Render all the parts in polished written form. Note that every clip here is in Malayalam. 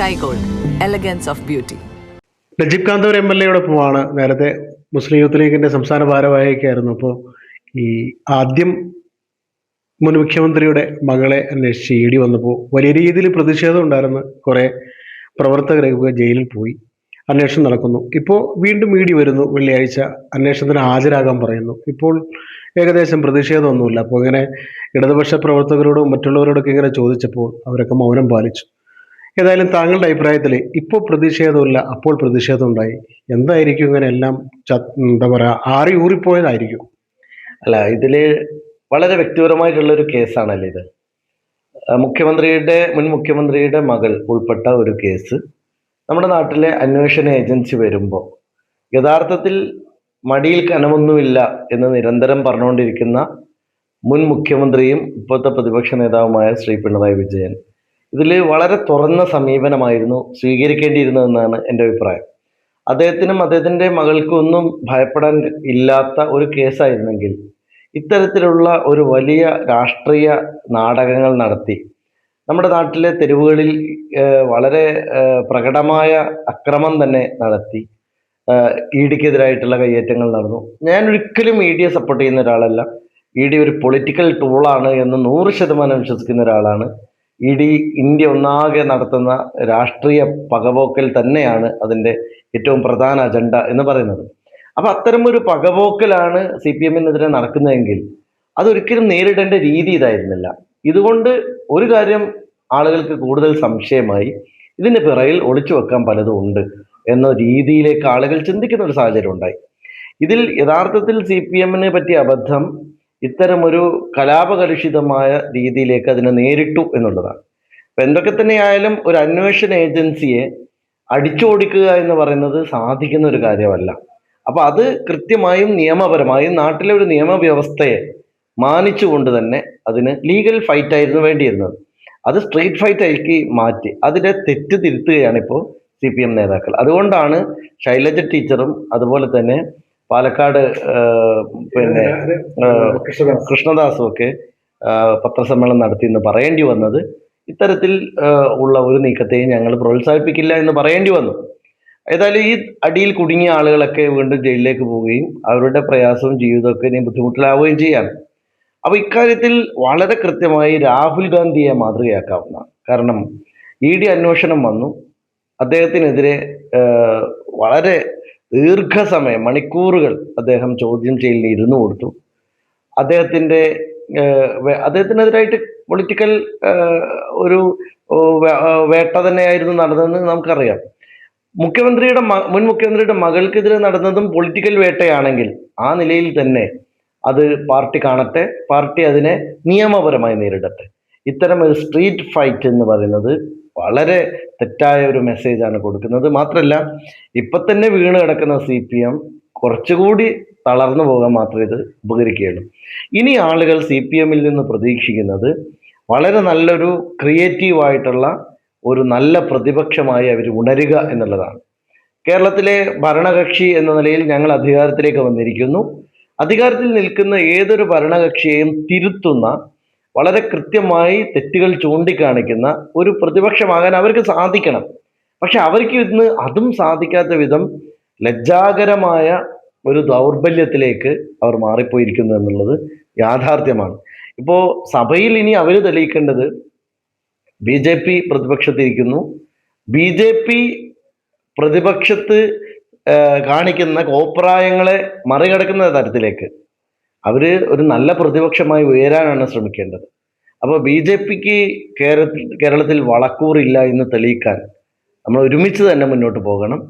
Sky Gold, elegance of beauty. Najeeb കാന്തൂർ MLA നേരത്തെ മുസ്ലിം യൂത്ത് ലീഗിന്റെ സംസ്ഥാന ഭാരവാഹിക്കായിരുന്നു. അപ്പോൾ ഈ ആദ്യം മുൻ മുഖ്യമന്ത്രിയുടെ മകളെ അന്വേഷിച്ച് ED വന്നപ്പോൾ വലിയ രീതിയിൽ പ്രതിഷേധം ഉണ്ടായിരുന്ന കുറെ പ്രവർത്തകരൊക്കെ ജയിലിൽ പോയി. അന്വേഷണം നടക്കുന്നു. ഇപ്പോൾ വീണ്ടും ED വരുന്നു. വെള്ളിയാഴ്ച അന്വേഷണത്തിന് ഹാജരാകാൻ പറയുന്നു. ഇപ്പോൾ ഏകദേശം പ്രതിഷേധമൊന്നുമില്ല. അപ്പോൾ ഇങ്ങനെ ഇടതുപക്ഷ പ്രവർത്തകരോടും മറ്റുള്ളവരോടൊക്കെ ഇങ്ങനെ ചോദിച്ചപ്പോൾ അവരൊക്കെ മൗനം പാലിച്ചു. ഏതായാലും താങ്കളുടെ അഭിപ്രായത്തിൽ ഇപ്പോൾ പ്രതിഷേധമില്ല, അപ്പോൾ പ്രതിഷേധം ഉണ്ടായി, എന്തായിരിക്കും ഇങ്ങനെ എല്ലാം എന്താ പറയാ ആറി ഊറിപ്പോയതായിരിക്കും? അല്ല, ഇതില് വളരെ വ്യക്തിപരമായിട്ടുള്ള ഒരു കേസാണല്ലോ ഇത്. മുൻ മുഖ്യമന്ത്രിയുടെ മകൾ ഉൾപ്പെട്ട ഒരു കേസ് നമ്മുടെ നാട്ടിലെ അന്വേഷണ ഏജൻസി വരുമ്പോൾ യഥാർത്ഥത്തിൽ മടിയിൽ കനമൊന്നുമില്ല എന്ന് നിരന്തരം പറഞ്ഞുകൊണ്ടിരിക്കുന്ന മുൻ മുഖ്യമന്ത്രിയും ഇപ്പോഴത്തെ പ്രതിപക്ഷ നേതാവുമായ ശ്രീ പിണറായി വിജയൻ ഇതിൽ വളരെ തുറന്ന സമീപനമായിരുന്നു സ്വീകരിക്കേണ്ടിയിരുന്നതെന്നാണ് എൻ്റെ അഭിപ്രായം. അദ്ദേഹത്തിനും അദ്ദേഹത്തിൻ്റെ മകൾക്കും ഒന്നും ഭയപ്പെടാൻ ഇല്ലാത്ത ഒരു കേസായിരുന്നെങ്കിൽ ഇത്തരത്തിലുള്ള ഒരു വലിയ രാഷ്ട്രീയ നാടകങ്ങൾ നടത്തി നമ്മുടെ നാട്ടിലെ തെരുവുകളിൽ വളരെ പ്രകടമായ അക്രമം തന്നെ നടത്തി EDക്കെതിരായിട്ടുള്ള കയ്യേറ്റങ്ങൾ നടന്നു. ഞാൻ ഒരിക്കലും EDയെ സപ്പോർട്ട് ചെയ്യുന്ന ഒരാളല്ല. ED ഒരു പൊളിറ്റിക്കൽ ടൂളാണ് എന്ന് 100% വിശ്വസിക്കുന്ന ഒരാളാണ്. ED ഇന്ത്യ ഒന്നാകെ നടത്തുന്ന രാഷ്ട്രീയ പകപോക്കൽ തന്നെയാണ് അതിൻ്റെ ഏറ്റവും പ്രധാന അജണ്ട എന്ന് പറയുന്നത്. അപ്പൊ അത്തരം ഒരു പകപോക്കലാണ് CPM-നെതിരെ നടക്കുന്നതെങ്കിൽ അതൊരിക്കലും നേരിടേണ്ട രീതി ഇതായിരുന്നില്ല. ഇതുകൊണ്ട് ഒരു കാര്യം ആളുകൾക്ക് കൂടുതൽ സംശയമായി, ഇതിന്റെ പിറകിൽ ഒളിച്ചു വെക്കാൻ പലതും ഉണ്ട് എന്ന രീതിയിലേക്ക് ആളുകൾ ചിന്തിക്കുന്ന ഒരു സാഹചര്യം ഉണ്ടായി. ഇതിൽ യഥാർത്ഥത്തിൽ CPM-നെ പറ്റിയ അബദ്ധം ഇത്തരമൊരു കലാപകലുഷിതമായ രീതിയിലേക്ക് അതിനെ നേരിട്ടു എന്നുള്ളതാണ്. അപ്പൊ എന്തൊക്കെ തന്നെയായാലും ഒരു അന്വേഷണ ഏജൻസിയെ അടിച്ചോടിക്കുക എന്ന് പറയുന്നത് സാധിക്കുന്ന ഒരു കാര്യമല്ല. അപ്പൊ അത് കൃത്യമായും നിയമപരമായും നാട്ടിലെ ഒരു നിയമവ്യവസ്ഥയെ മാനിച്ചുകൊണ്ട് തന്നെ അതിന് ലീഗൽ ഫൈറ്റ് ആയിരുന്നു വേണ്ടിയിരുന്നത്. അത് സ്ട്രീറ്റ് ഫൈറ്റ് ആക്കി മാറ്റി അതിനെ തെറ്റ് തിരുത്തുകയാണ് ഇപ്പോൾ CPM നേതാക്കൾ. അതുകൊണ്ടാണ് ശൈലജ ടീച്ചറും അതുപോലെ തന്നെ പാലക്കാട് പിന്നെ കൃഷ്ണദാസും ഒക്കെ പത്രസമ്മേളനം നടത്തി എന്ന് പറയേണ്ടി വന്നത്. ഇത്തരത്തിൽ ഉള്ള ഒരു നീക്കത്തെയും ഞങ്ങൾ പ്രോത്സാഹിപ്പിക്കില്ല എന്ന് പറയേണ്ടി വന്നു. ഏതായാലും ഈ അടിയിൽ കുടുങ്ങിയ ആളുകളൊക്കെ വീണ്ടും ജയിലിലേക്ക് പോവുകയും അവരുടെ പ്രയാസവും ജീവിതമൊക്കെ ഇനി ബുദ്ധിമുട്ടിലാവുകയും ചെയ്യാണ്. അപ്പൊ ഇക്കാര്യത്തിൽ വളരെ കൃത്യമായി രാഹുൽ ഗാന്ധിയെ മാതൃകയാക്കാവുന്നതാണ്. കാരണം ED അന്വേഷണം വന്നു, അദ്ദേഹത്തിനെതിരെ വളരെ ദീർഘസമയം മണിക്കൂറുകൾ അദ്ദേഹം ചോദ്യം ചെയ്യലിൽ ഇരുന്നു കൊടുത്തു. അദ്ദേഹത്തിനെതിരായിട്ട് പൊളിറ്റിക്കൽ ഒരു വേട്ട തന്നെയായിരുന്നു നടന്നതെന്ന് നമുക്കറിയാം. മുൻ മുഖ്യമന്ത്രിയുടെ മകൾക്കെതിരെ നടന്നതും പൊളിറ്റിക്കൽ വേട്ടയാണെങ്കിൽ ആ നിലയിൽ തന്നെ അത് പാർട്ടി കാണട്ടെ, പാർട്ടി അതിനെ നിയമപരമായി നേരിടട്ടെ. ഇത്തരം ഒരു സ്ട്രീറ്റ് ഫൈറ്റ് എന്ന് പറയുന്നത് വളരെ തെറ്റായ ഒരു മെസ്സേജാണ് കൊടുക്കുന്നത്. മാത്രമല്ല ഇപ്പൊ തന്നെ വീണ് കിടക്കുന്ന CPM കുറച്ചുകൂടി തളർന്നു പോകാൻ മാത്രമേ ഇത് ഉപകരിക്കുകയുള്ളൂ. ഇനി ആളുകൾ CPM-ൽ നിന്ന് പ്രതീക്ഷിക്കുന്നത് വളരെ നല്ലൊരു ക്രിയേറ്റീവായിട്ടുള്ള ഒരു നല്ല പ്രതിപക്ഷമായി അവർ ഉണരുക എന്നുള്ളതാണ്. കേരളത്തിലെ ഭരണകക്ഷി എന്ന നിലയിൽ ഞങ്ങൾ അധികാരത്തിലേക്ക് വന്നിരിക്കുന്നു. അധികാരത്തിൽ നിൽക്കുന്ന ഏതൊരു ഭരണകക്ഷിയെയും തിരുത്തുന്ന, വളരെ കൃത്യമായി തെറ്റുകൾ ചൂണ്ടിക്കാണിക്കുന്ന ഒരു പ്രതിപക്ഷമാകാൻ അവർക്ക് സാധിക്കണം. പക്ഷെ അവർക്ക് ഇന്ന് അതും സാധിക്കാത്ത വിധം ലജ്ജാകരമായ ഒരു ദൗർബല്യത്തിലേക്ക് അവർ മാറിപ്പോയിരിക്കുന്നു എന്നുള്ളത് യാഥാർത്ഥ്യമാണ്. ഇപ്പോ സഭയിൽ ഇനി അവർ തെളിയിക്കേണ്ടത് BJP പ്രതിപക്ഷത്തിരിക്കുന്നു, BJP പ്രതിപക്ഷത്ത് കാണിക്കുന്ന കോപ്രായങ്ങളെ മറികടക്കുന്ന തരത്തിലേക്ക് അവര് ഒരു നല്ല പ്രതിപക്ഷമായി ഉയരാനാണ് ശ്രമിക്കേണ്ടത്. അപ്പോൾ BJPക്ക് കേരളത്തിൽ വളക്കൂറില്ല എന്ന് തെളിയിക്കാൻ നമ്മൾ ഒരുമിച്ച് തന്നെ മുന്നോട്ട് പോകണം.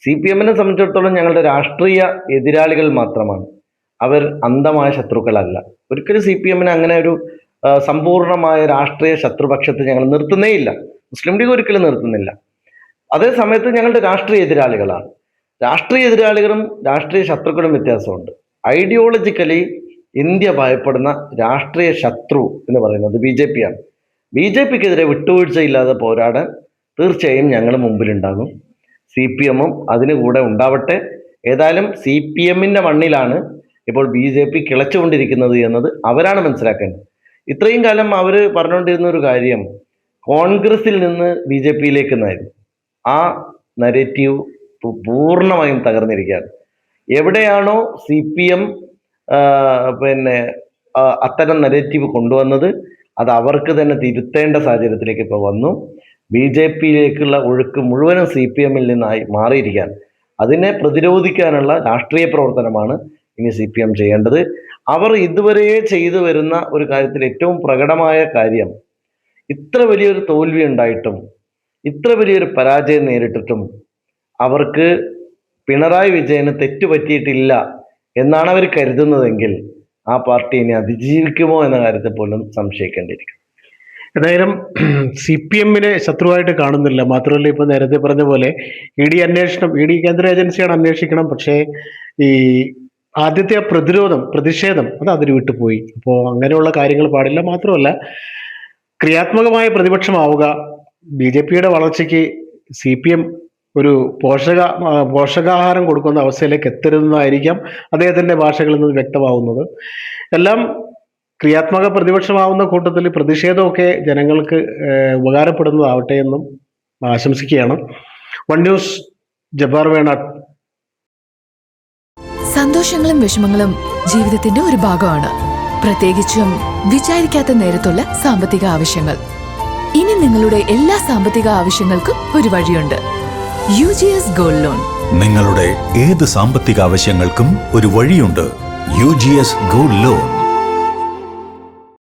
CPM-നെ സംബന്ധിച്ചിടത്തോളം ഞങ്ങളുടെ രാഷ്ട്രീയ എതിരാളികൾ മാത്രമാണ്, അവർ അന്ധമായ ശത്രുക്കളല്ല. ഒരിക്കലും CPM-നെ അങ്ങനെ ഒരു സമ്പൂർണമായ രാഷ്ട്രീയ ശത്രുപക്ഷത്തെ ഞങ്ങൾ നിർത്തുന്നേയില്ല. മുസ്ലിം ലീഗ് ഒരിക്കലും നിർത്തുന്നില്ല. അതേ സമയത്ത് ഞങ്ങളുടെ രാഷ്ട്രീയ എതിരാളികളാണ്. രാഷ്ട്രീയ എതിരാളികളും രാഷ്ട്രീയ ശത്രുക്കളും വ്യത്യാസമുണ്ട്. ഐഡിയോളജിക്കലി ഇന്ത്യ ഭയപ്പെടുന്ന രാഷ്ട്രീയ ശത്രു എന്ന് പറയുന്നത് BJP-ആണ്. BJPക്കെതിരെ വിട്ടുവീഴ്ചയില്ലാതെ പോരാടാൻ തീർച്ചയായും ഞങ്ങൾ മുമ്പിലുണ്ടാകും. CPM-ഉം അതിന് കൂടെ ഉണ്ടാവട്ടെ. ഏതായാലും CPM-ന്റെ മണ്ണിലാണ് ഇപ്പോൾ BJP കിളച്ചുകൊണ്ടിരിക്കുന്നത് എന്നത് അവരാണ് മനസ്സിലാക്കേണ്ടത്. ഇത്രയും കാലം അവർ പറഞ്ഞുകൊണ്ടിരുന്ന ഒരു കാര്യം, കോൺഗ്രസിൽ നിന്ന് BJP-യിലേക്ക് എന്നായിരുന്നു. ആ നരേറ്റീവ് പൂർണ്ണമായും തകർന്നിരിക്കുകയാണ്. എവിടെയാണോ CPM അത്തരം നരേറ്റീവ് കൊണ്ടുവന്നത്, അത് അവർക്ക് തന്നെ തിരുത്തേണ്ട സാഹചര്യത്തിലേക്ക് ഇപ്പോൾ വന്നു. BJP-യിലേക്കുള്ള ഒഴുക്ക് മുഴുവനും CPM-ൽ നിന്നായി മാറിയിരിക്കുകയാണ്. അതിനെ പ്രതിരോധിക്കാനുള്ള രാഷ്ട്രീയ പ്രവർത്തനമാണ് ഇനി CPM ചെയ്യേണ്ടത്. അവർ ഇതുവരെ ചെയ്തു വരുന്ന ഒരു കാര്യത്തിൽ ഏറ്റവും പ്രകടമായ കാര്യം, ഇത്ര വലിയൊരു തോൽവി ഉണ്ടായിട്ടും ഇത്ര വലിയൊരു പരാജയം നേരിട്ടിട്ടും അവർക്ക് പിണറായി വിജയന് തെറ്റുപറ്റിയിട്ടില്ല എന്നാണ് അവർ കരുതുന്നതെങ്കിൽ ആ പാർട്ടി ഇനി അതിജീവിക്കുമോ എന്ന കാര്യത്തിൽ പോലും സംശയിക്കേണ്ടിയിരിക്കും. ഏതായാലും CPM-നെ ശത്രുവായിട്ട് കാണുന്നില്ല. മാത്രമല്ല, ഇപ്പൊ നേരത്തെ പറഞ്ഞ പോലെ ED അന്വേഷണം, ED കേന്ദ്ര ഏജൻസിയാണ് അന്വേഷിക്കണം. പക്ഷേ ഈ ആദ്യത്തെ ആ പ്രതിഷേധം അത് അതിന് വിട്ടുപോയി. അപ്പോൾ അങ്ങനെയുള്ള കാര്യങ്ങൾ പാടില്ല. മാത്രമല്ല, ക്രിയാത്മകമായ പ്രതിപക്ഷമാവുക, BJP-യുടെ വളർച്ചയ്ക്ക് CPM ഒരു പോഷകാഹാരം കൊടുക്കുന്ന അവസ്ഥയിലേക്ക് എത്തരുന്നതായിരിക്കാം അദ്ദേഹത്തിന്റെ ഭാഷകളിൽ നിന്ന് വ്യക്തമാവുന്നത്. എല്ലാം ക്രിയാത്മക പ്രതിപക്ഷമാവുന്ന കൂട്ടത്തിൽ പ്രതിഷേധമൊക്കെ ജനങ്ങൾക്ക് ഉപകാരപ്പെടുന്നതാവട്ടെ എന്നും ആശംസിക്കുകയാണ്. One news, Jabbar Venad. സന്തോഷങ്ങളും വിഷമങ്ങളും ജീവിതത്തിന്റെ ഒരു ഭാഗമാണ്, പ്രത്യേകിച്ചും വിചാരിക്കാത്ത നേരത്തുള്ള സാമ്പത്തിക ആവശ്യങ്ങൾ. ഇനി നിങ്ങളുടെ എല്ലാ സാമ്പത്തിക ആവശ്യങ്ങൾക്കും ഒരു വഴിയുണ്ട്, UGS ഗോൾഡ് ലോൺ. നിങ്ങളുടെ ഏത് സാമ്പത്തിക ആവശ്യങ്ങൾക്കും ഒരു വഴിയുണ്ട്, UGS ഗോൾഡ് ലോൺ.